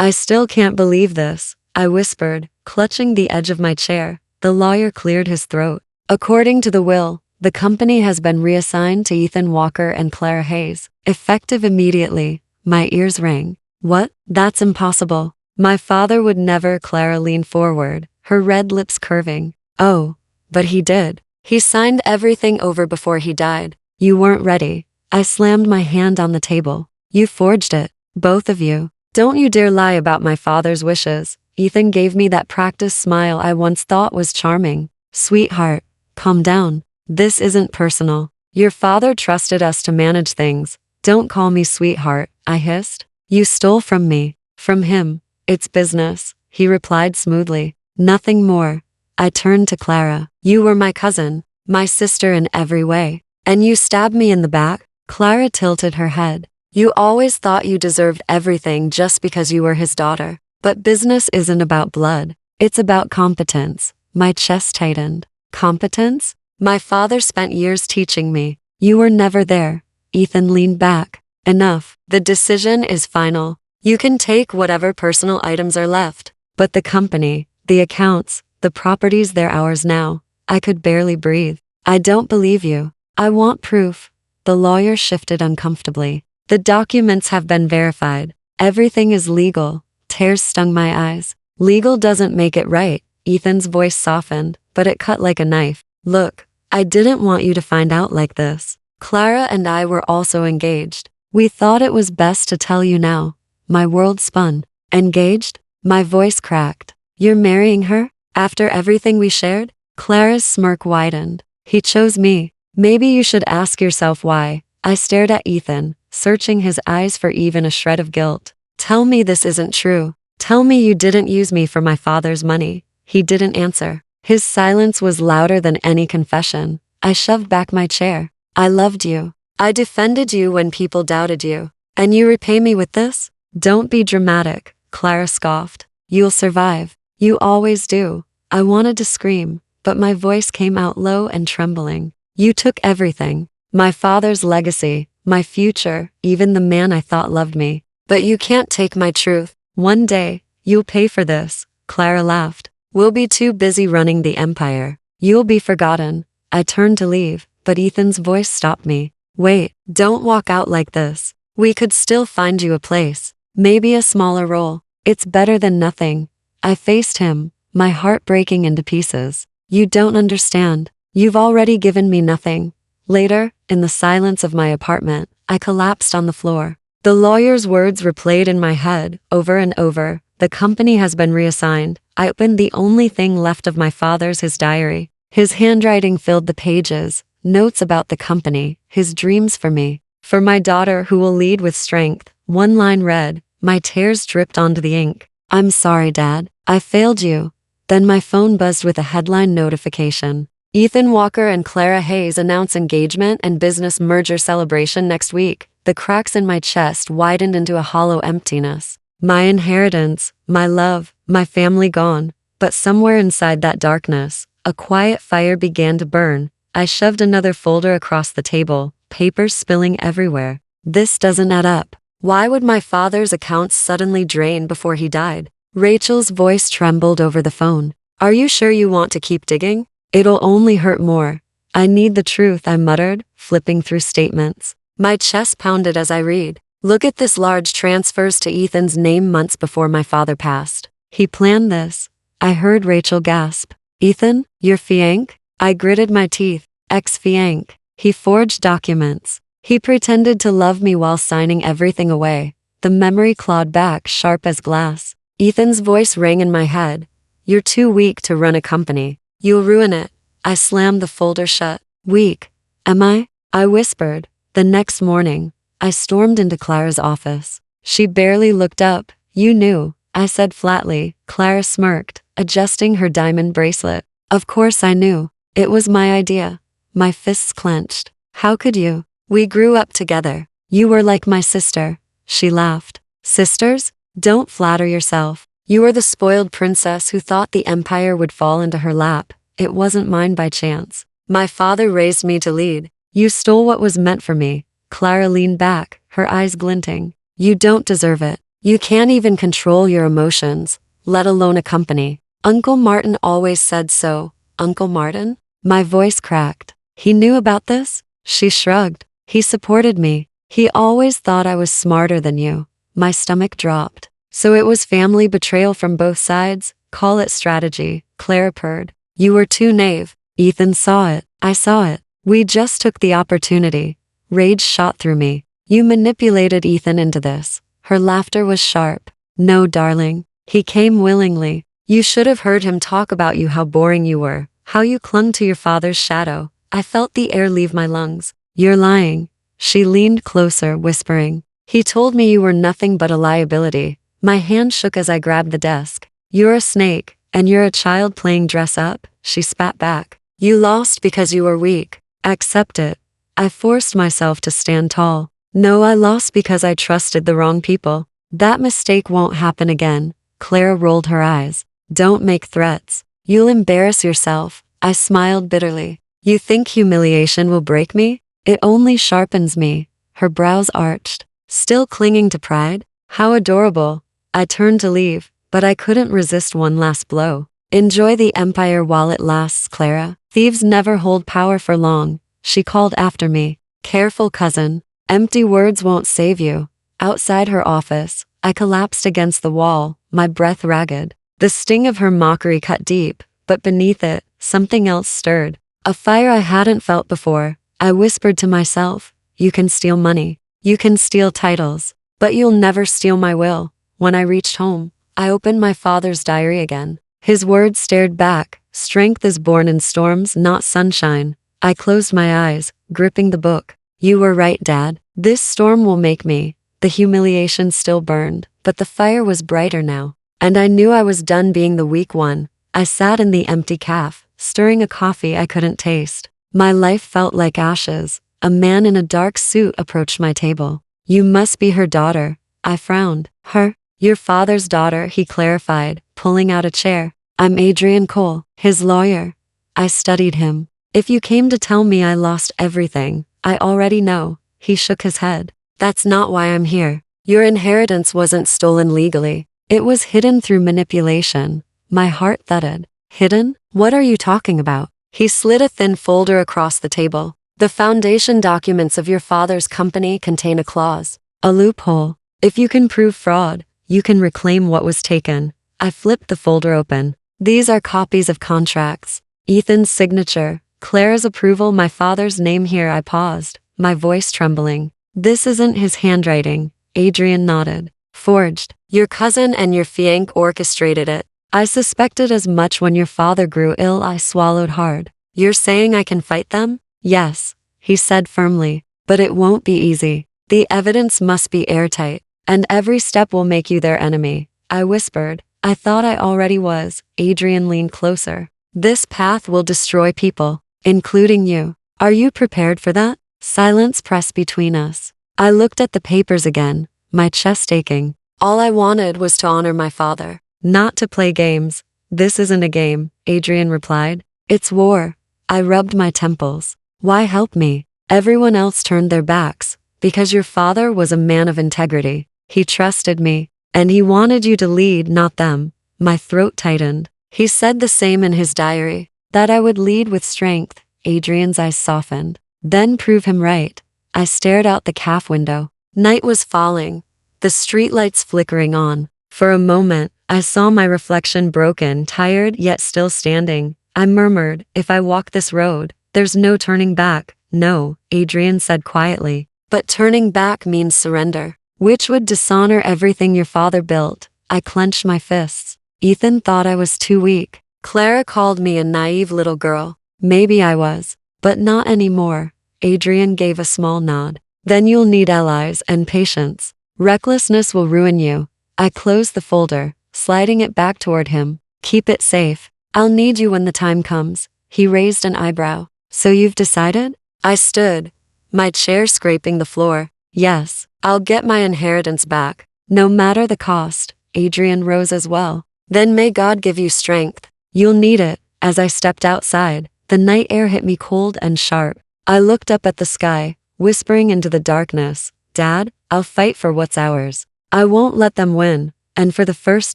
I still can't believe this, I whispered, clutching the edge of my chair. The lawyer cleared his throat. According to the will, the company has been reassigned to Ethan Walker and Clara Hayes, effective immediately. My ears rang. What? That's impossible. My father would never. Clara leaned forward, her red lips curving. Oh, but he did. He signed everything over before he died. You weren't ready. I slammed my hand on the table. You forged it, both of you. Don't you dare lie about my father's wishes. Ethan gave me that practiced smile I once thought was charming. Sweetheart, calm down. This isn't personal. Your father trusted us to manage things. Don't call me sweetheart, I hissed. You stole from me. From him. It's business, he replied smoothly. Nothing more. I turned to Clara. You were my cousin, my sister in every way. And you stabbed me in the back? Clara tilted her head. You always thought you deserved everything just because you were his daughter. But business isn't about blood. It's about competence. My chest tightened. Competence? My father spent years teaching me. You were never there. Ethan leaned back. Enough. The decision is final. You can take whatever personal items are left. But the company, the accounts, the properties, they're ours now. I could barely breathe. I don't believe you. I want proof. The lawyer shifted uncomfortably. The documents have been verified. Everything is legal. Tears stung my eyes. Legal doesn't make it right. Ethan's voice softened, but it cut like a knife. Look, I didn't want you to find out like this. Clara and I were also engaged. We thought it was best to tell you now. My world spun. Engaged? My voice cracked. You're marrying her? After everything we shared? Clara's smirk widened. He chose me. Maybe you should ask yourself why. I stared at Ethan, searching his eyes for even a shred of guilt. Tell me this isn't true. Tell me you didn't use me for my father's money. He didn't answer. His silence was louder than any confession. I shoved back my chair. I loved you. I defended you when people doubted you. And you repay me with this? Don't be dramatic, Clara scoffed. You'll survive. You always do. I wanted to scream, but my voice came out low and trembling. You took everything. My father's legacy, my future, even the man I thought loved me. But you can't take my truth. One day, you'll pay for this. Clara laughed. We'll be too busy running the empire. You'll be forgotten. I turned to leave, but Ethan's voice stopped me. Wait, don't walk out like this. We could still find you a place. Maybe a smaller role. It's better than nothing. I faced him, my heart breaking into pieces. You don't understand. You've already given me nothing. Later, in the silence of my apartment, I collapsed on the floor. The lawyer's words replayed in my head, over and over. The company has been reassigned. I opened the only thing left of my father's, his diary. His handwriting filled the pages, notes about the company, his dreams for me. For my daughter who will lead with strength. One line read. My tears dripped onto the ink. I'm sorry, Dad. I failed you. Then my phone buzzed with a headline notification. Ethan Walker and Clara Hayes announce engagement and business merger celebration next week. The cracks in my chest widened into a hollow emptiness. My inheritance, my love, my family gone. But somewhere inside that darkness, a quiet fire began to burn. I shoved another folder across the table, papers spilling everywhere. This doesn't add up. Why would my father's accounts suddenly drain before he died? Rachel's voice trembled over the phone. Are you sure you want to keep digging? It'll only hurt more. I need the truth, I muttered, flipping through statements. My chest pounded as I read. Look at this, large transfers to Ethan's name months before my father passed. He planned this. I heard Rachel gasp. Ethan, you're fiancé? I gritted my teeth. Ex-fiancé. He forged documents. He pretended to love me while signing everything away. The memory clawed back, sharp as glass. Ethan's voice rang in my head. You're too weak to run a company. You'll ruin it. I slammed the folder shut. Weak? Am I? I whispered. The next morning, I stormed into Clara's office. She barely looked up. You knew, I said flatly. Clara smirked, adjusting her diamond bracelet. Of course I knew. It was my idea. My fists clenched. How could you? We grew up together. You were like my sister. She laughed. Sisters? Don't flatter yourself. You were the spoiled princess who thought the empire would fall into her lap. It wasn't mine by chance. My father raised me to lead. You stole what was meant for me. Clara leaned back, her eyes glinting. You don't deserve it. You can't even control your emotions, let alone a company. Uncle Martin always said so. Uncle Martin? My voice cracked. He knew about this? She shrugged. He supported me. He always thought I was smarter than you. My stomach dropped. So it was family betrayal from both sides? Call it strategy, Clara purred. You were too naive. Ethan saw it. I saw it. We just took the opportunity. Rage shot through me. You manipulated Ethan into this. Her laughter was sharp. No, darling. He came willingly. You should have heard him talk about you, how boring you were, how you clung to your father's shadow. I felt the air leave my lungs. You're lying. She leaned closer, whispering. He told me you were nothing but a liability. My hand shook as I grabbed the desk. You're a snake, and you're a child playing dress up, she spat back. You lost because you were weak. Accept it. I forced myself to stand tall. No, I lost because I trusted the wrong people. That mistake won't happen again. Clara rolled her eyes. Don't make threats. You'll embarrass yourself. I smiled bitterly. You think humiliation will break me? It only sharpens me. Her brows arched. Still clinging to pride? How adorable. I turned to leave, but I couldn't resist one last blow. Enjoy the empire while it lasts, Clara. Thieves never hold power for long. She called after me. Careful, cousin. Empty words won't save you. Outside her office, I collapsed against the wall, my breath ragged. The sting of her mockery cut deep, but beneath it, something else stirred. A fire I hadn't felt before. I whispered to myself, you can steal money. You can steal titles, but you'll never steal my will. When I reached home, I opened my father's diary again. His words stared back. Strength is born in storms, not sunshine. I closed my eyes, gripping the book. You were right, Dad. This storm will make me. The humiliation still burned, but the fire was brighter now. And I knew I was done being the weak one. I sat in the empty cafe, stirring a coffee I couldn't taste. My life felt like ashes. A man in a dark suit approached my table. You must be her daughter. I frowned. Her? Your father's daughter, he clarified, pulling out a chair. I'm Adrian Cole, his lawyer. I studied him. If you came to tell me I lost everything, I already know. He shook his head. That's not why I'm here. Your inheritance wasn't stolen legally. It was hidden through manipulation. My heart thudded. Hidden? What are you talking about? He slid a thin folder across the table. The foundation documents of your father's company contain a clause. A loophole. If you can prove fraud, you can reclaim what was taken. I flipped the folder open. These are copies of contracts. Ethan's signature, Clara's approval, my father's name here. I paused, my voice trembling. This isn't his handwriting. Adrian nodded. Forged. Your cousin and your fiancé orchestrated it. I suspected as much when your father grew ill. I swallowed hard. You're saying I can fight them? Yes, he said firmly, but it won't be easy. The evidence must be airtight, and every step will make you their enemy. I whispered. I thought I already was. Adrian leaned closer. This path will destroy people, including you. Are you prepared for that? Silence pressed between us. I looked at the papers again, my chest aching. All I wanted was to honor my father, not to play games. This isn't a game, Adrian replied. It's war. I rubbed my temples. Why help me? Everyone else turned their backs, because your father was a man of integrity. He trusted me, and he wanted you to lead, not them. My throat tightened. He said the same in his diary, that I would lead with strength. Adrian's eyes softened. Then prove him right. I stared out the cafe window. Night was falling, the streetlights flickering on. For a moment, I saw my reflection broken, tired yet still standing. I murmured, if I walk this road, there's no turning back. No, Adrian said quietly. But turning back means surrender, which would dishonor everything your father built. I clenched my fists. Ethan thought I was too weak. Clara called me a naive little girl. Maybe I was, but not anymore. Adrian gave a small nod. Then you'll need allies and patience. Recklessness will ruin you. I closed the folder, sliding it back toward him. Keep it safe. I'll need you when the time comes. He raised an eyebrow. So you've decided? I stood, my chair scraping the floor. Yes, I'll get my inheritance back, no matter the cost. Adrian rose as well. Then may God give you strength. You'll need it. As I stepped outside, the night air hit me cold and sharp. I looked up at the sky, whispering into the darkness, Dad, I'll fight for what's ours. I won't let them win. And for the first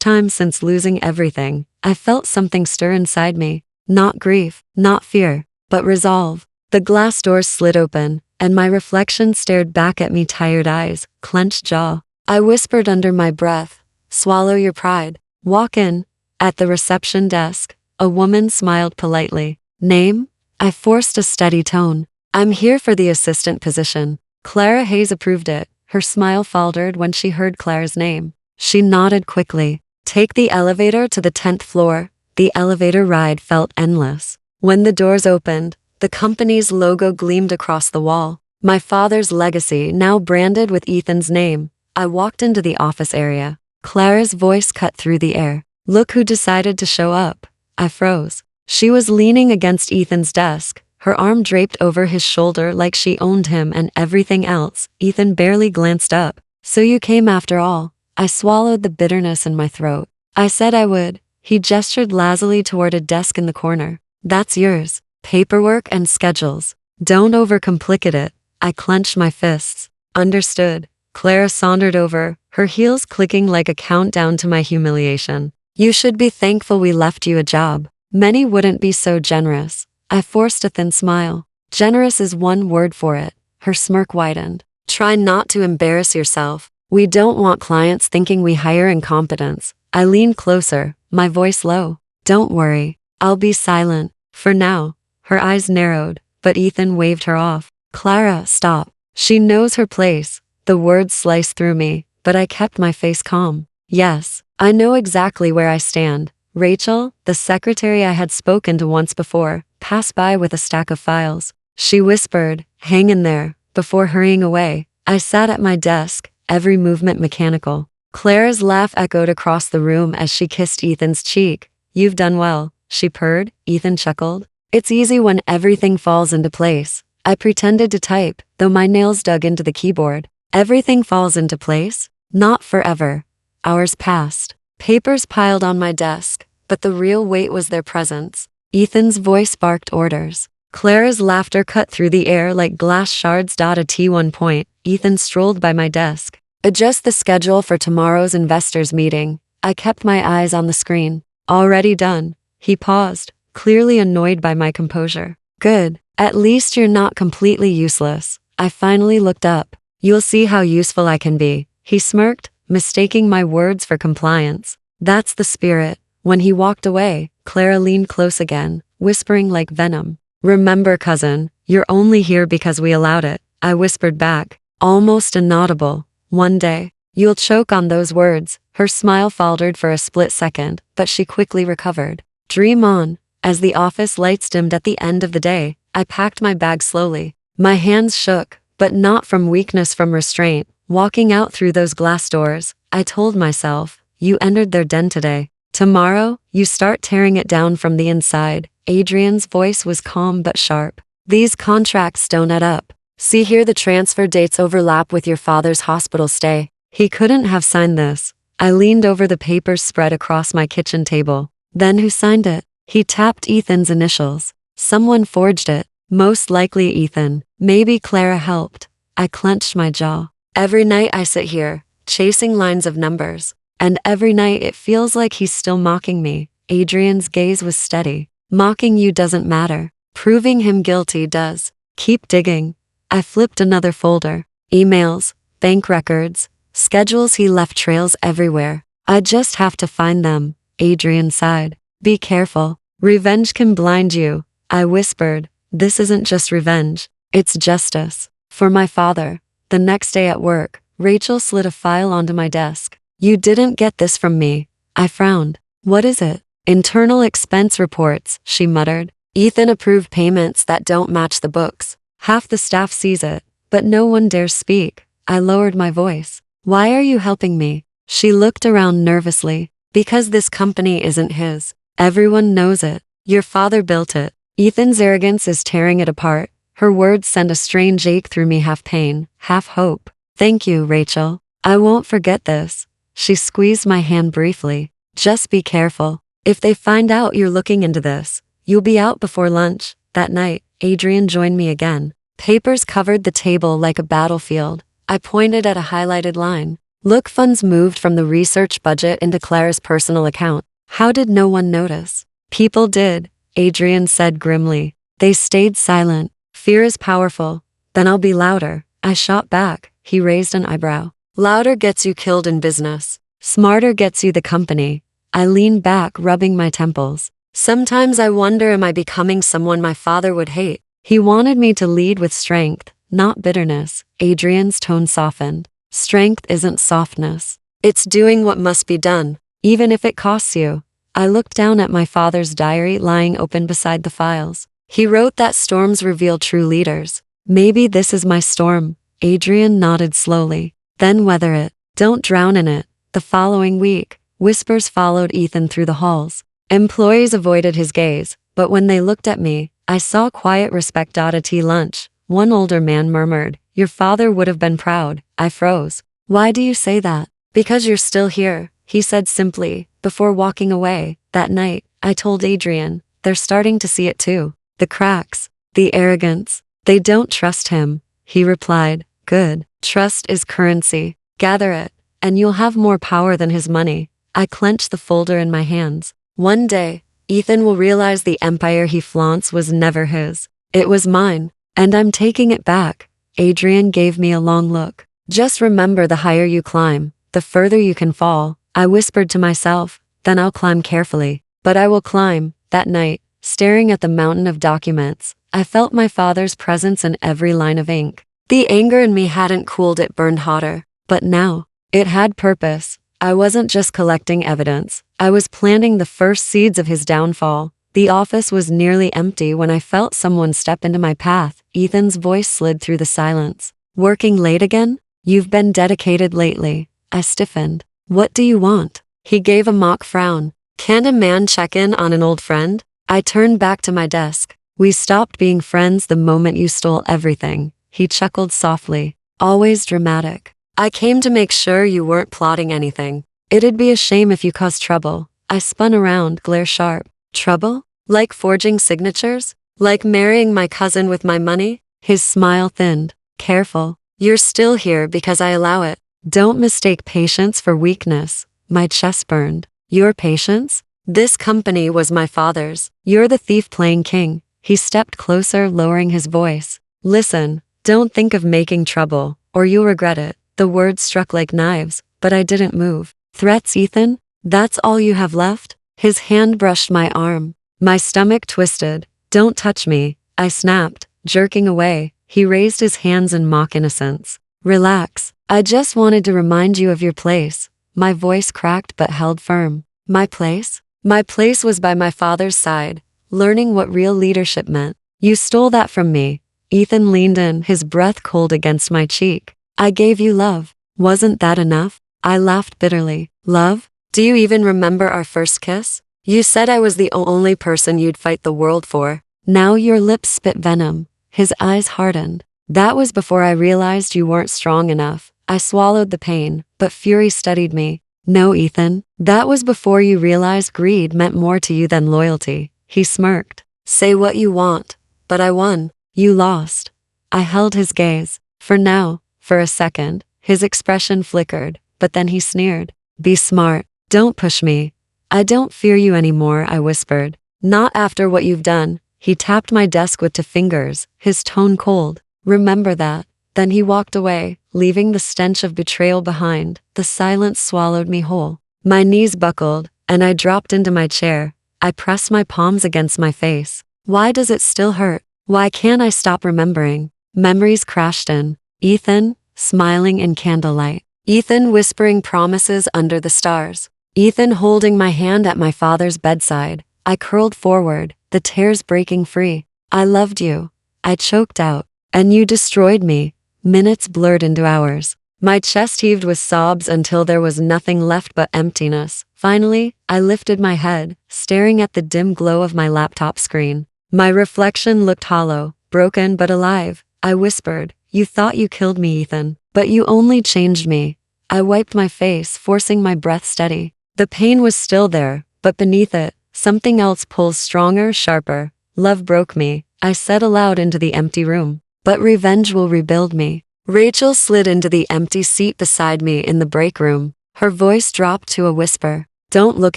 time since losing everything, I felt something stir inside me. Not grief, not fear, but resolve. The glass doors slid open, and my reflection stared back at me, tired eyes, clenched jaw. I whispered under my breath, "Swallow your pride. Walk in." At the reception desk, a woman smiled politely. "Name?" I forced a steady tone. "I'm here for the assistant position." Clara Hayes approved it. Her smile faltered when she heard Clara's name. She nodded quickly. "Take the elevator to the 10th floor." The elevator ride felt endless. When the doors opened, the company's logo gleamed across the wall. My father's legacy now branded with Ethan's name. I walked into the office area. Clara's voice cut through the air. "Look who decided to show up." I froze. She was leaning against Ethan's desk, her arm draped over his shoulder like she owned him and everything else. Ethan barely glanced up. "So you came after all." I swallowed the bitterness in my throat. "I said I would." He gestured lazily toward a desk in the corner. "That's yours. Paperwork and schedules. Don't overcomplicate it." I clenched my fists. "Understood." Clara sauntered over, her heels clicking like a countdown to my humiliation. "You should be thankful we left you a job. Many wouldn't be so generous." I forced a thin smile. "Generous is one word for it." Her smirk widened. "Try not to embarrass yourself. We don't want clients thinking we hire incompetence." I leaned closer, my voice low. "Don't worry. I'll be silent. For now." Her eyes narrowed, but Ethan waved her off. "Clara, stop. She knows her place." The words sliced through me, but I kept my face calm. "Yes, I know exactly where I stand." Rachel, the secretary I had spoken to once before, passed by with a stack of files. She whispered, "Hang in there," before hurrying away. I sat at my desk, every movement mechanical. Clara's laugh echoed across the room as she kissed Ethan's cheek. "You've done well," she purred. Ethan chuckled. "It's easy when everything falls into place." I pretended to type, though my nails dug into the keyboard. "Everything falls into place?" "Not forever." Hours passed. Papers piled on my desk, but the real weight was their presence. Ethan's voice barked orders. Clara's laughter cut through the air like glass shards. At T1 point, Ethan strolled by my desk. "Adjust the schedule for tomorrow's investors meeting." I kept my eyes on the screen. "Already done." He paused, clearly annoyed by my composure. "Good. At least you're not completely useless." I finally looked up. "You'll see how useful I can be." He smirked, mistaking my words for compliance. "That's the spirit." When he walked away, Clara leaned close again, whispering like venom. "Remember, cousin, you're only here because we allowed it." I whispered back, almost inaudible. "One day, you'll choke on those words." Her smile faltered for a split second, but she quickly recovered. "Dream on." As the office lights dimmed at the end of the day, I packed my bag slowly. My hands shook, but not from weakness, from restraint. Walking out through those glass doors, I told myself, "You entered their den today. Tomorrow, you start tearing it down from the inside." Adrian's voice was calm but sharp. "These contracts don't add up. See here, the transfer dates overlap with your father's hospital stay. He couldn't have signed this." I leaned over the papers spread across my kitchen table. "Then who signed it?" He tapped Ethan's initials. "Someone forged it. Most likely Ethan. Maybe Clara helped." I clenched my jaw. Every night I sit here, chasing lines of numbers. And every night it feels like he's still mocking me. Adrian's gaze was steady. "Mocking you doesn't matter. Proving him guilty does. Keep digging." I flipped another folder. Emails, bank records, schedules. He left trails everywhere. "I just have to find them." Adrian sighed. "Be careful. Revenge can blind you." I whispered, "This isn't just revenge. It's justice. For my father." The next day at work, Rachel slid a file onto my desk. "You didn't get this from me." I frowned. "What is it?" "Internal expense reports," she muttered. "Ethan approved payments that don't match the books. Half the staff sees it, but no one dares speak." I lowered my voice. "Why are you helping me?" She looked around nervously. "Because this company isn't his. Everyone knows it. Your father built it. Ethan's arrogance is tearing it apart." Her words sent a strange ache through me, half pain, half hope. "Thank you, Rachel. I won't forget this." She squeezed my hand briefly. "Just be careful. If they find out you're looking into this, you'll be out before lunch." That night, Adrian joined me again. Papers covered the table like a battlefield. I pointed at a highlighted line. Look, funds moved from the research budget into Clara's personal account. How did no one notice? People did, Adrian said grimly. They stayed silent. Fear is powerful. Then I'll be louder. I shot back. He raised an eyebrow. Louder gets you killed in business. Smarter gets you the company. I leaned back, rubbing my temples. Sometimes I wonder, am I becoming someone my father would hate? He wanted me to lead with strength, not bitterness. Adrian's tone softened. Strength isn't softness. It's doing what must be done, even if it costs you. I looked down at my father's diary lying open beside the files. He wrote that storms reveal true leaders. Maybe this is my storm. Adrian nodded slowly. Then weather it. Don't drown in it. The following week, whispers followed Ethan through the halls. Employees avoided his gaze, but when they looked at me, I saw quiet respect. At a tea lunch, one older man murmured, "Your father would have been proud." I froze. Why do you say that? Because you're still here, he said simply, before walking away. That night, I told Adrian, they're starting to see it too. The cracks, the arrogance. They don't trust him, he replied. Good. Trust is currency. Gather it, and you'll have more power than his money. I clenched the folder in my hands. One day, Ethan will realize the empire he flaunts was never his. It was mine, and I'm taking it back. Adrian gave me a long look. Just remember, the higher you climb, the further you can fall. I whispered to myself, then I'll climb carefully. But I will climb. That night, staring at the mountain of documents, I felt my father's presence in every line of ink. The anger in me hadn't cooled, it burned hotter. But now, it had purpose. I wasn't just collecting evidence. I was planting the first seeds of his downfall. The office was nearly empty when I felt someone step into my path. Ethan's voice slid through the silence. Working late again? You've been dedicated lately. I stiffened. What do you want? He gave a mock frown. Can't a man check in on an old friend? I turned back to my desk. We stopped being friends the moment you stole everything. He chuckled softly. Always dramatic. I came to make sure you weren't plotting anything. It'd be a shame if you caused trouble. I spun around, glare sharp. Trouble? Like forging signatures? Like marrying my cousin with my money? His smile thinned. Careful. You're still here because I allow it. Don't mistake patience for weakness. My chest burned. Your patience? This company was my father's. You're the thief playing king. He stepped closer, lowering his voice. Listen, don't think of making trouble, or you'll regret it. The words struck like knives, but I didn't move. Threats, Ethan? That's all you have left? His hand brushed my arm. My stomach twisted. Don't touch me, I snapped, jerking away. He raised his hands in mock innocence. Relax. I just wanted to remind you of your place. My voice cracked but held firm. My place? My place was by my father's side, learning what real leadership meant. You stole that from me. Ethan leaned in, his breath cold against my cheek. I gave you love. Wasn't that enough? I laughed bitterly. Love? Do you even remember our first kiss? You said I was the only person you'd fight the world for. Now your lips spit venom. His eyes hardened. That was before I realized you weren't strong enough. I swallowed the pain, but fury steadied me. No, Ethan. That was before you realized greed meant more to you than loyalty. He smirked. Say what you want. But I won. You lost. I held his gaze. For now. For a second, his expression flickered, but then he sneered. Be smart. Don't push me. I don't fear you anymore, I whispered. Not after what you've done. He tapped my desk with 2 fingers, his tone cold. Remember that. Then he walked away, leaving the stench of betrayal behind. The silence swallowed me whole. My knees buckled, and I dropped into my chair. I pressed my palms against my face. Why does it still hurt? Why can't I stop remembering? Memories crashed in. Ethan, smiling in candlelight. Ethan whispering promises under the stars. Ethan holding my hand at my father's bedside. I curled forward, the tears breaking free. I loved you. I choked out. And you destroyed me. Minutes blurred into hours. My chest heaved with sobs until there was nothing left but emptiness. Finally, I lifted my head, staring at the dim glow of my laptop screen. My reflection looked hollow, broken but alive. I whispered, You thought you killed me, Ethan, but you only changed me. I wiped my face, forcing my breath steady. The pain was still there, but beneath it, something else pulls stronger, sharper. Love broke me, I said aloud into the empty room. But revenge will rebuild me. Rachel slid into the empty seat beside me in the break room. Her voice dropped to a whisper. Don't look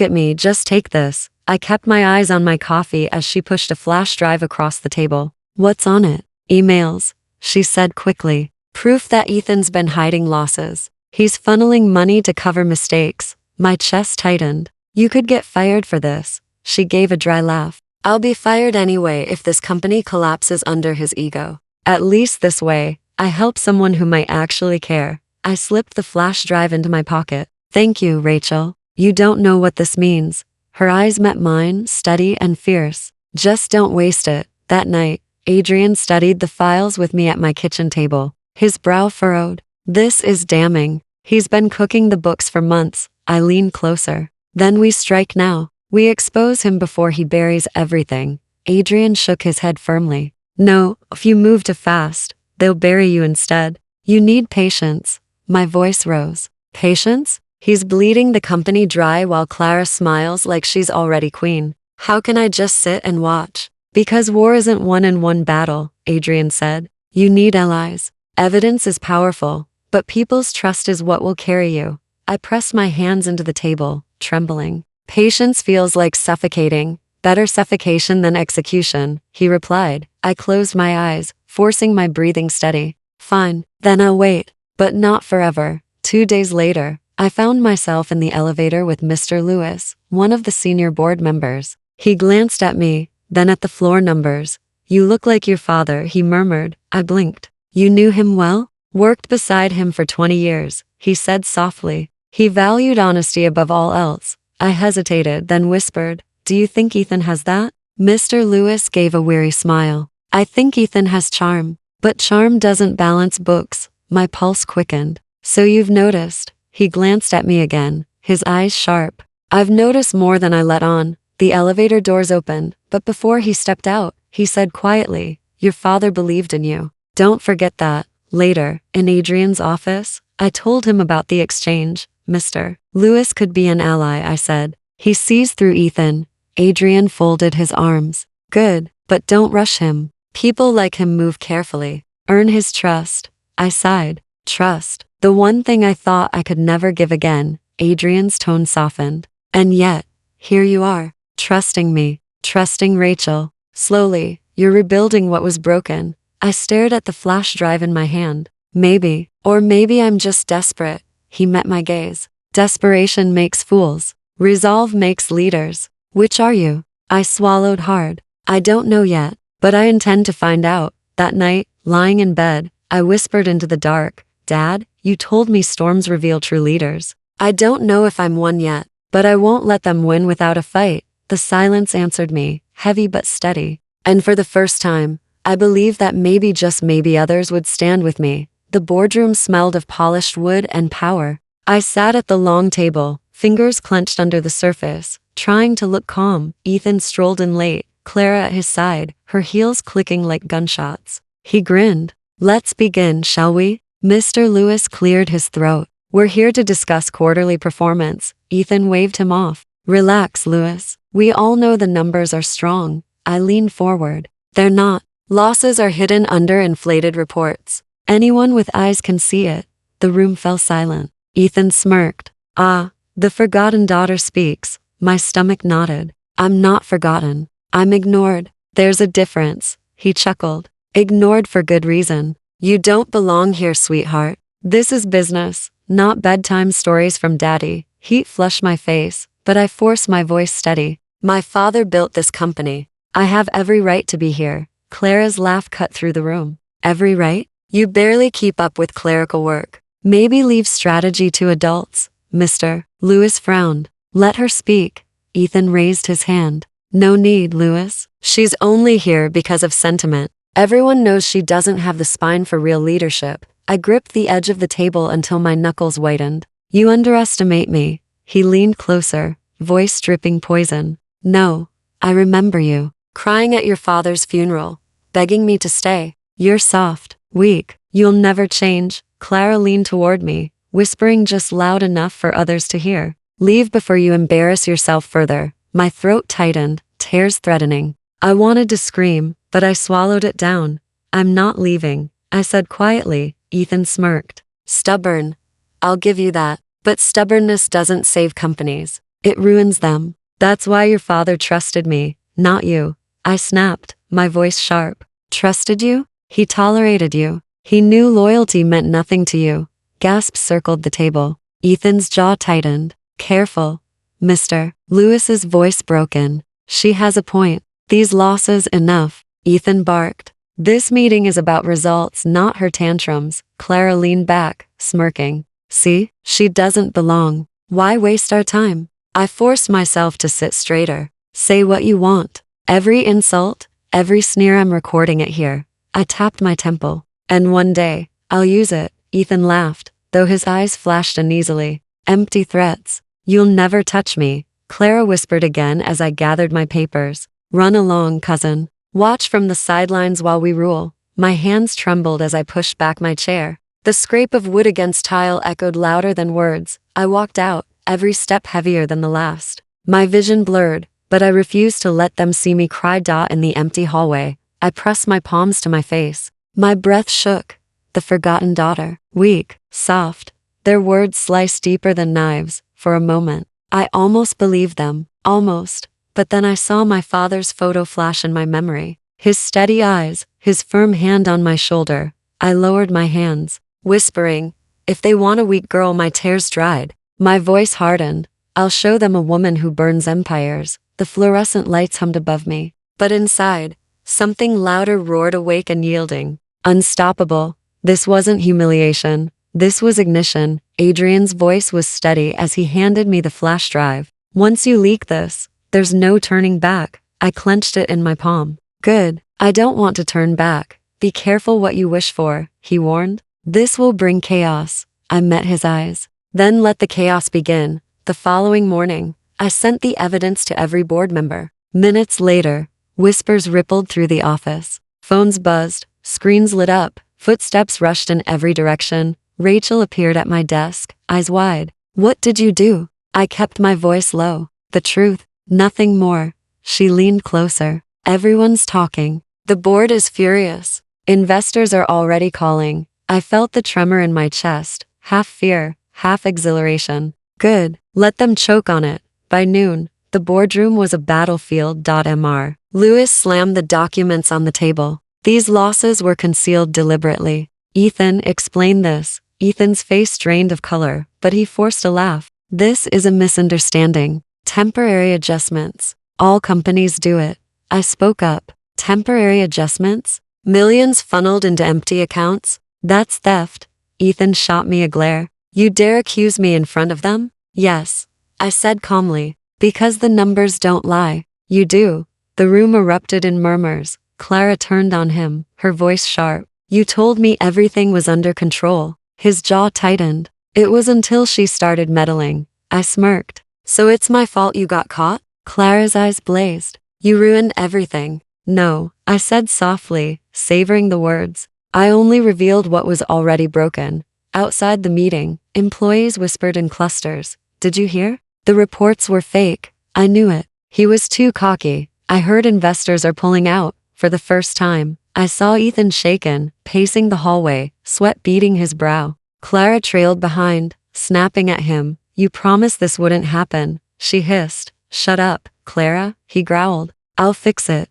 at me, just take this. I kept my eyes on my coffee as she pushed a flash drive across the table. What's on it? Emails, she said quickly. Proof that Ethan's been hiding losses. He's funneling money to cover mistakes. My chest tightened. You could get fired for this. She gave a dry laugh. I'll be fired anyway if this company collapses under his ego. At least this way, I help someone who might actually care. I slipped the flash drive into my pocket. Thank you, Rachel. You don't know what this means. Her eyes met mine, steady and fierce. Just don't waste it. That night, Adrian studied the files with me at my kitchen table. His brow furrowed. This is damning. He's been cooking the books for months. I lean closer. Then we strike now. We expose him before he buries everything. Adrian shook his head firmly. No, if you move too fast, they'll bury you instead. You need patience. My voice rose. Patience? He's bleeding the company dry while Clara smiles like she's already queen. How can I just sit and watch? Because war isn't won in one battle, Adrian said. You need allies. Evidence is powerful, but people's trust is what will carry you. I pressed my hands into the table, trembling. Patience feels like suffocating. Better suffocation than execution, he replied. I closed my eyes, forcing my breathing steady. Fine, then I'll wait. But not forever. 2 days later, I found myself in the elevator with Mr. Lewis, one of the senior board members. He glanced at me, then at the floor numbers. You look like your father, he murmured. I blinked. You knew him well? Worked beside him for 20 years, he said softly. He valued honesty above all else. I hesitated, then whispered, Do you think Ethan has that? Mr. Lewis gave a weary smile. I think Ethan has charm, but charm doesn't balance books. My pulse quickened. So you've noticed. He glanced at me again, his eyes sharp. I've noticed more than I let on. The elevator doors opened, but before he stepped out, he said quietly, Your father believed in you. Don't forget that. Later, in Adrian's office, I told him about the exchange. Mr. Lewis could be an ally, I said. He sees through Ethan. Adrian folded his arms. Good, but don't rush him. People like him move carefully. Earn his trust. I sighed. Trust. The one thing I thought I could never give again. Adrian's tone softened. And yet, here you are, trusting me, trusting Rachel. Slowly, you're rebuilding what was broken. I stared at the flash drive in my hand. Maybe, or maybe I'm just desperate. He met my gaze. Desperation makes fools. Resolve makes leaders. Which are you? I swallowed hard. I don't know yet, but I intend to find out. That night, lying in bed, I whispered into the dark, Dad, you told me storms reveal true leaders. I don't know if I'm one yet, but I won't let them win without a fight. The silence answered me, heavy but steady. And for the first time, I believed that maybe just maybe others would stand with me. The boardroom smelled of polished wood and power. I sat at the long table, fingers clenched under the surface, trying to look calm. Ethan strolled in late, Clara at his side, her heels clicking like gunshots. He grinned. Let's begin, shall we? Mr. Lewis cleared his throat. We're here to discuss quarterly performance. Ethan waved him off. Relax, Lewis. We all know the numbers are strong. I leaned forward. They're not. Losses are hidden under inflated reports. Anyone with eyes can see it. The room fell silent. Ethan smirked. Ah, the forgotten daughter speaks. My stomach nodded. I'm not forgotten. I'm ignored. There's a difference. He chuckled. Ignored for good reason. You don't belong here, sweetheart. This is business, not bedtime stories from Daddy. Heat flushed my face, but I forced my voice steady. My father built this company. I have every right to be here. Clara's laugh cut through the room. Every right? You barely keep up with clerical work. Maybe leave strategy to adults. Mr. Lewis frowned. Let her speak. Ethan raised his hand. No need, Lewis. She's only here because of sentiment. Everyone knows she doesn't have the spine for real leadership. I gripped the edge of the table until my knuckles whitened. You underestimate me. He leaned closer, voice dripping poison. No, I remember you, crying at your father's funeral, begging me to stay. You're soft, weak, you'll never change. Clara leaned toward me, whispering just loud enough for others to hear. Leave before you embarrass yourself further. My throat tightened, tears threatening. I wanted to scream, but I swallowed it down. I'm not leaving, I said quietly. Ethan smirked. Stubborn. I'll give you that. But stubbornness doesn't save companies. It ruins them. That's why your father trusted me, not you. I snapped, my voice sharp. Trusted you? He tolerated you. He knew loyalty meant nothing to you. Gasps circled the table. Ethan's jaw tightened. Careful, Mr. Lewis's voice broken. She has a point. These losses enough. Ethan barked. This meeting is about results, not her tantrums. Clara leaned back, smirking. See, she doesn't belong. Why waste our time? I forced myself to sit straighter. Say what you want. Every insult, every sneer, I'm recording it here. I tapped my temple. And one day, I'll use it. Ethan laughed, though his eyes flashed uneasily. Empty threats. You'll never touch me, Clara whispered again as I gathered my papers. Run along, cousin. Watch from the sidelines while we rule. My hands trembled as I pushed back my chair. The scrape of wood against tile echoed louder than words. I walked out, every step heavier than the last. My vision blurred, but I refused to let them see me cry. In the empty hallway, I pressed my palms to my face. My breath shook. The forgotten daughter. Weak, soft. Their words sliced deeper than knives. For a moment, I almost believed them. Almost. But then I saw my father's photo flash in my memory. His steady eyes, his firm hand on my shoulder. I lowered my hands, whispering, if they want a weak girl, my tears dried. My voice hardened. I'll show them a woman who burns empires. The fluorescent lights hummed above me. But inside, something louder roared, awake and yielding. Unstoppable. This wasn't humiliation. This was ignition. Adrian's voice was steady as he handed me the flash drive. Once you leak this, there's no turning back. I clenched it in my palm. Good. I don't want to turn back. Be careful what you wish for, he warned. This will bring chaos. I met his eyes. Then let the chaos begin. The following morning, I sent the evidence to every board member. Minutes later, whispers rippled through the office. Phones buzzed, screens lit up, footsteps rushed in every direction. Rachel appeared at my desk, eyes wide. What did you do? I kept my voice low. The truth, nothing more. She leaned closer. Everyone's talking. The board is furious. Investors are already calling. I felt the tremor in my chest, half fear, half exhilaration. Good, let them choke on it. By noon, the boardroom was a battlefield. Mr. Lewis slammed the documents on the table. These losses were concealed deliberately. Ethan explained this. Ethan's face drained of color, but he forced a laugh. This is a misunderstanding. Temporary adjustments. All companies do it. I spoke up. Temporary adjustments? Millions funneled into empty accounts? That's theft. Ethan shot me a glare. You dare accuse me in front of them? Yes. I said calmly. Because the numbers don't lie. You do. The room erupted in murmurs. Clara turned on him, her voice sharp. You told me everything was under control. His jaw tightened. It was until she started meddling. I smirked. So it's my fault you got caught? Clara's eyes blazed. You ruined everything. No, I said softly, savoring the words. I only revealed what was already broken. Outside the meeting, employees whispered in clusters. Did you hear? The reports were fake. I knew it. He was too cocky. I heard investors are pulling out. For the first time, I saw Ethan shaken, pacing the hallway, sweat beading his brow. Clara trailed behind, snapping at him. You promised this wouldn't happen, she hissed. Shut up, Clara, he growled. I'll fix it.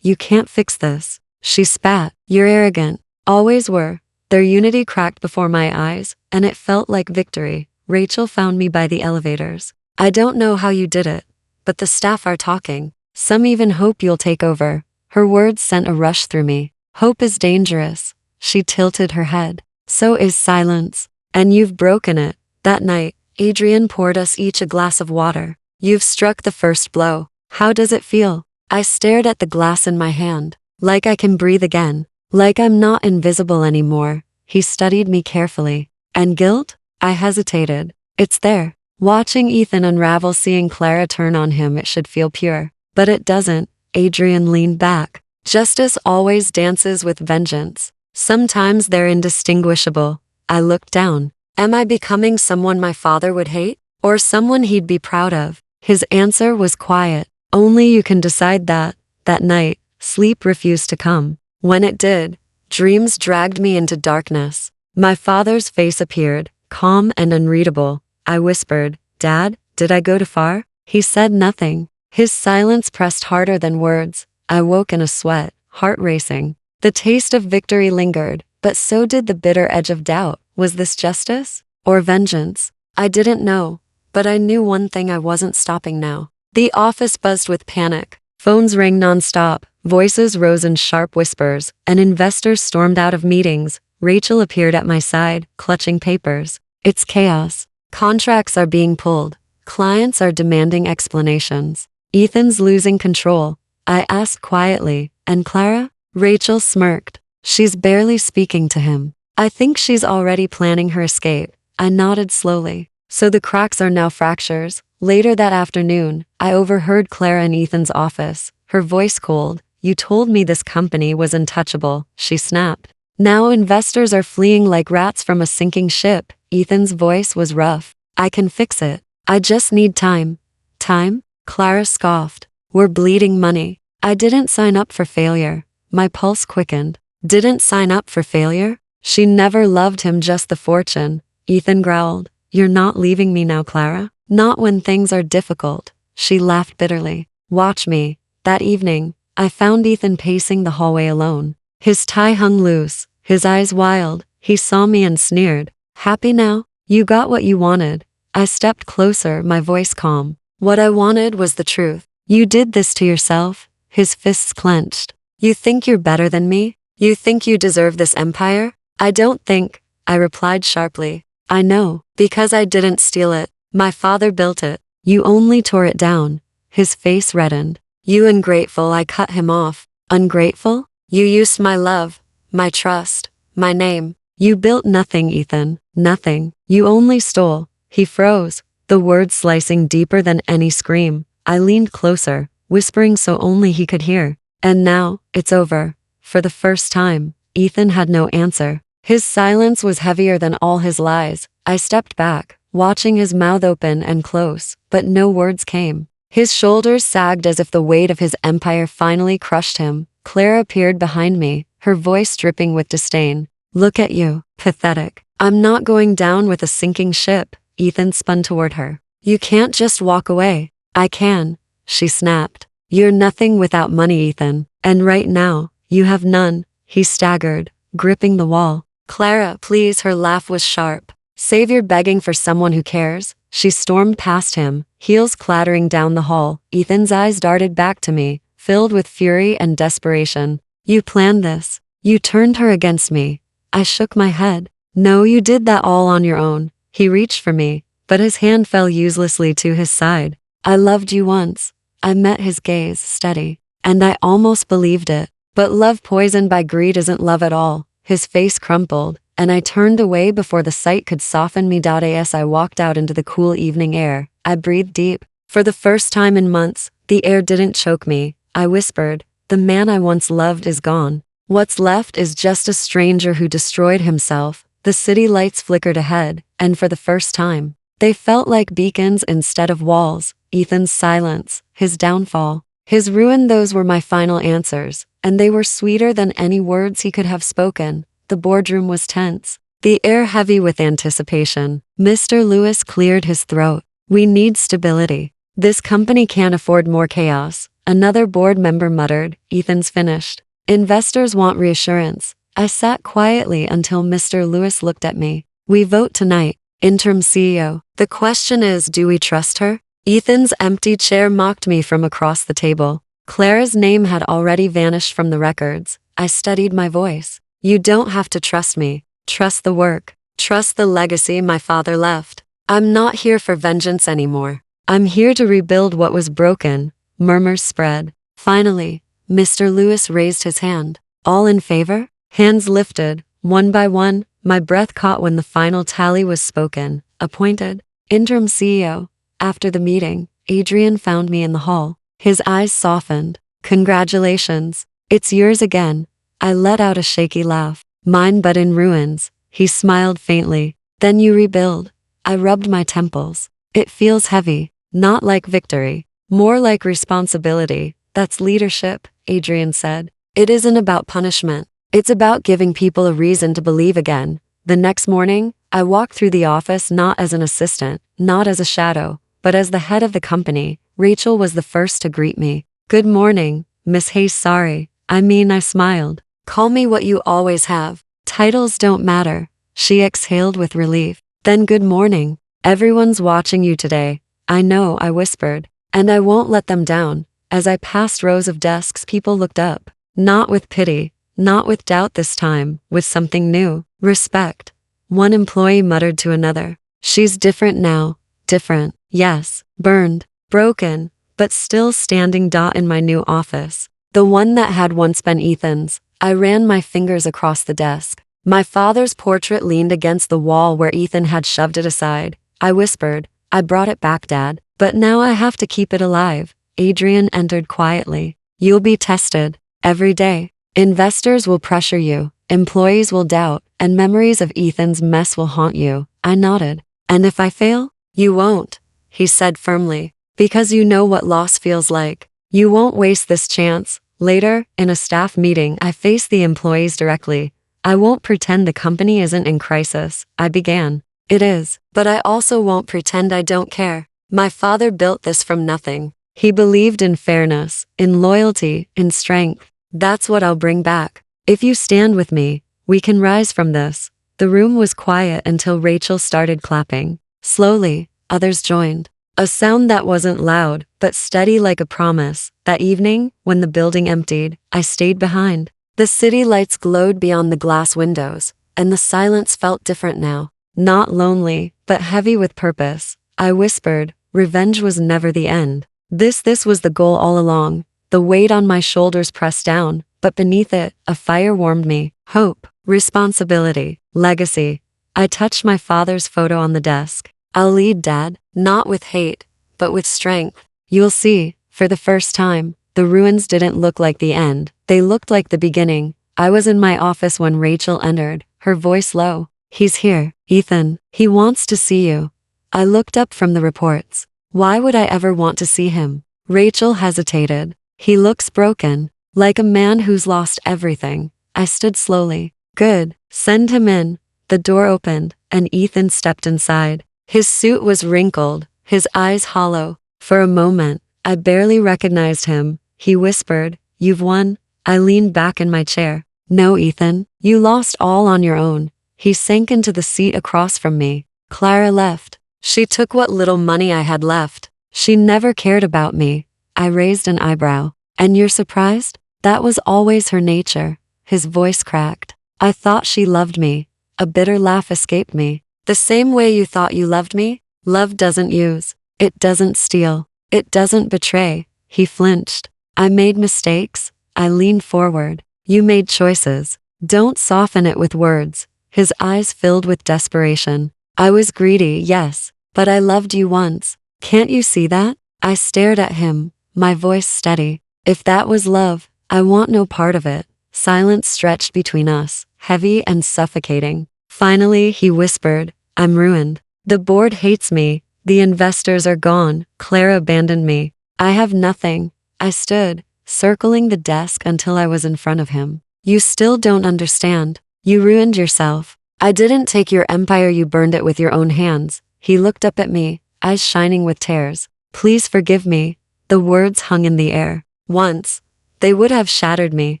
You can't fix this. She spat. You're arrogant. Always were. Their unity cracked before my eyes, and it felt like victory. Rachel found me by the elevators. I don't know how you did it, but the staff are talking. Some even hope you'll take over. Her words sent a rush through me. Hope is dangerous. She tilted her head. So is silence. And you've broken it. That night, Adrian poured us each a glass of water. You've struck the first blow. How does it feel? I stared at the glass in my hand. Like I can breathe again. Like I'm not invisible anymore. He studied me carefully. And guilt? I hesitated. It's there. Watching Ethan unravel, seeing Clara turn on him, it should feel pure. But it doesn't. Adrian leaned back. Justice always dances with vengeance. Sometimes they're indistinguishable. I looked down. Am I becoming someone my father would hate? Or someone he'd be proud of? His answer was quiet. Only you can decide that. That night, sleep refused to come. When it did, dreams dragged me into darkness. My father's face appeared, calm and unreadable. I whispered, "Dad, did I go too far?" He said nothing. His silence pressed harder than words. I woke in a sweat, heart racing. The taste of victory lingered, but so did the bitter edge of doubt. Was this justice? Or vengeance? I didn't know, but I knew one thing: I wasn't stopping now. The office buzzed with panic. Phones rang nonstop, voices rose in sharp whispers, and investors stormed out of meetings. Rachel appeared at my side, clutching papers. It's chaos. Contracts are being pulled. Clients are demanding explanations. Ethan's losing control. I asked quietly, "And Clara?" Rachel smirked. "She's barely speaking to him. I think she's already planning her escape." I nodded slowly. So the cracks are now fractures. Later that afternoon, I overheard Clara in Ethan's office, her voice cold. "You told me this company was untouchable," she snapped. "Now investors are fleeing like rats from a sinking ship." Ethan's voice was rough. "I can fix it. I just need time." "Time?" Clara scoffed. "We're bleeding money." I didn't sign up for failure. My pulse quickened. Didn't sign up for failure? She never loved him, just the fortune. Ethan growled. "You're not leaving me now, Clara? Not when things are difficult." She laughed bitterly. "Watch me." That evening, I found Ethan pacing the hallway alone. His tie hung loose, his eyes wild. He saw me and sneered. "Happy now? You got what you wanted." I stepped closer, my voice calm. "What I wanted was the truth. You did this to yourself." His fists clenched. "You think you're better than me? You think you deserve this empire?" "I don't think," I replied sharply. "I know, because I didn't steal it. My father built it. You only tore it down." His face reddened. "You ungrateful," I cut him off. "Ungrateful? You used my love, my trust, my name. You built nothing, Ethan, nothing. You only stole." He froze, the words slicing deeper than any scream. I leaned closer, whispering so only he could hear. "And now, it's over." For the first time, Ethan had no answer. His silence was heavier than all his lies. I stepped back, watching his mouth open and close, but no words came. His shoulders sagged as if the weight of his empire finally crushed him. Clara appeared behind me, her voice dripping with disdain. "Look at you, pathetic. I'm not going down with a sinking ship." Ethan spun toward her. "You can't just walk away." "I can," she snapped. "You're nothing without money, Ethan. And right now, you have none." He staggered, gripping the wall. "Clara, please." Her laugh was sharp. "Save your begging for someone who cares." She stormed past him, heels clattering down the hall. Ethan's eyes darted back to me, filled with fury and desperation. "You planned this. You turned her against me." I shook my head. "No, you did that all on your own." He reached for me, but his hand fell uselessly to his side. "I loved you once." I met his gaze, steady, and I almost believed it. "But love poisoned by greed isn't love at all." His face crumpled, and I turned away before the sight could soften me. As I walked out into the cool evening air, I breathed deep. For the first time in months, the air didn't choke me. I whispered, "The man I once loved is gone. What's left is just a stranger who destroyed himself." The city lights flickered ahead, and for the first time, they felt like beacons instead of walls. Ethan's silence, his downfall, his ruin, those were my final answers, and they were sweeter than any words he could have spoken. The boardroom was tense, the air heavy with anticipation. Mr. Lewis cleared his throat. "We need stability. This company can't afford more chaos." Another board member muttered. "Ethan's finished." "Investors want reassurance." I sat quietly until Mr. Lewis looked at me. "We vote tonight. Interim CEO. The question is, do we trust her?" Ethan's empty chair mocked me from across the table. Clara's name had already vanished from the records. I steadied my voice. "You don't have to trust me. Trust the work. Trust the legacy my father left. I'm not here for vengeance anymore. I'm here to rebuild what was broken." Murmurs spread. Finally, Mr. Lewis raised his hand. "All in favor?" Hands lifted, one by one. My breath caught when the final tally was spoken. Appointed. Interim CEO. After the meeting, Adrian found me in the hall. His eyes softened. "Congratulations. It's yours again." I let out a shaky laugh. "Mine, but in ruins." He smiled faintly. "Then you rebuild." I rubbed my temples. "It feels heavy. Not like victory. More like responsibility." "That's leadership," Adrian said. "It isn't about punishment. It's about giving people a reason to believe again." The next morning, I walked through the office not as an assistant, not as a shadow, but as the head of the company. Rachel was the first to greet me. "Good morning, Miss Hayes." "Sorry, I smiled. "Call me what you always have. Titles don't matter." She exhaled with relief. "Then good morning. Everyone's watching you today." "I know," I whispered. "And I won't let them down." As I passed rows of desks, people looked up. Not with pity, not with doubt this time, with something new. Respect. One employee muttered to another. "She's different now." Different, yes. Burned, broken, but still standing. In my new office, the one that had once been Ethan's, I ran my fingers across the desk. My father's portrait leaned against the wall where Ethan had shoved it aside. I whispered, "I brought it back, Dad, but now I have to keep it alive." Adrian entered quietly. "You'll be tested. Every day. Investors will pressure you, employees will doubt, and memories of Ethan's mess will haunt you." I nodded. "And if I fail?" "You won't," he said firmly, "because you know what loss feels like. You won't waste this chance." Later, in a staff meeting, I faced the employees directly. "I won't pretend the company isn't in crisis," I began. "It is, but I also won't pretend I don't care. My father built this from nothing. He believed in fairness, in loyalty, in strength. That's what I'll bring back. If you stand with me, we can rise from this." The room was quiet until Rachel started clapping. Slowly, others joined. A sound that wasn't loud, but steady like a promise. That evening, when the building emptied, I stayed behind. The city lights glowed beyond the glass windows, and the silence felt different now. Not lonely, but heavy with purpose. I whispered, revenge was never the end. This was the goal all along. The weight on my shoulders pressed down, but beneath it, a fire warmed me. Hope, responsibility, legacy. I touched my father's photo on the desk. "I'll lead, Dad, not with hate, but with strength. You'll see." For the first time, the ruins didn't look like the end. They looked like the beginning. I was in my office when Rachel entered, her voice low. "He's here, Ethan. He wants to see you." I looked up from the reports. Why would I ever want to see him? Rachel hesitated. "He looks broken, like a man who's lost everything." I stood slowly. "Good, send him in." The door opened, and Ethan stepped inside. His suit was wrinkled, his eyes hollow. For a moment, I barely recognized him. He whispered, "You've won." I leaned back in my chair. "No, Ethan, you lost all on your own." He sank into the seat across from me. "Clara left. She took what little money I had left. She never cared about me." I raised an eyebrow. "And you're surprised?" "That was always her nature." His voice cracked. "I thought she loved me." A bitter laugh escaped me. "The same way you thought you loved me? Love doesn't use. It doesn't steal. It doesn't betray." He flinched. "I made mistakes." I leaned forward. "You made choices. Don't soften it with words." His eyes filled with desperation. "I was greedy, yes, but I loved you once. Can't you see that?" I stared at him, my voice steady. "If that was love, I want no part of it." Silence stretched between us, heavy and suffocating. Finally, he whispered, "I'm ruined. The board hates me. The investors are gone. Clara abandoned me. I have nothing." I stood, circling the desk until I was in front of him. "You still don't understand. You ruined yourself. I didn't take your empire, you burned it with your own hands." He looked up at me, eyes shining with tears. "Please forgive me." The words hung in the air. Once, they would have shattered me.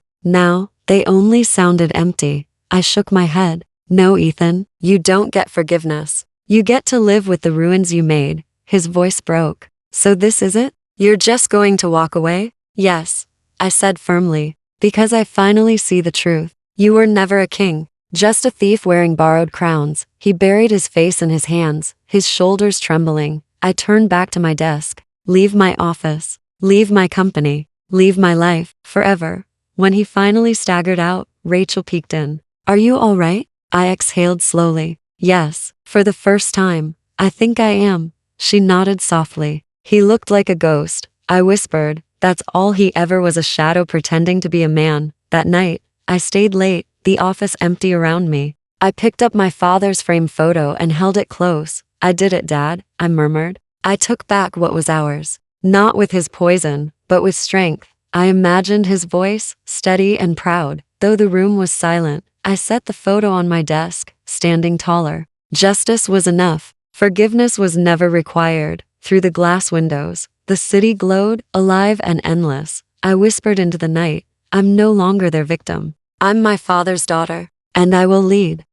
Now, they only sounded empty. I shook my head. "No, Ethan, you don't get forgiveness. You get to live with the ruins you made." His voice broke. "So this is it? You're just going to walk away?" "Yes," I said firmly, "because I finally see the truth. You were never a king, just a thief wearing borrowed crowns." He buried his face in his hands, his shoulders trembling. I turned back to my desk. Leave my office. Leave my company. Leave my life, forever. When he finally staggered out, Rachel peeked in. "Are you all right?" I exhaled slowly. "Yes, for the first time. I think I am." She nodded softly. "He looked like a ghost." I whispered, "That's all he ever was, a shadow pretending to be a man." That night, I stayed late, the office empty around me. I picked up my father's framed photo and held it close. "I did it, Dad," I murmured. I took back what was ours. Not with his poison, but with strength. I imagined his voice, steady and proud. Though the room was silent, I set the photo on my desk, standing taller. Justice was enough. Forgiveness was never required. Through the glass windows, the city glowed, alive and endless. I whispered into the night, I'm no longer their victim. I'm my father's daughter, and I will lead.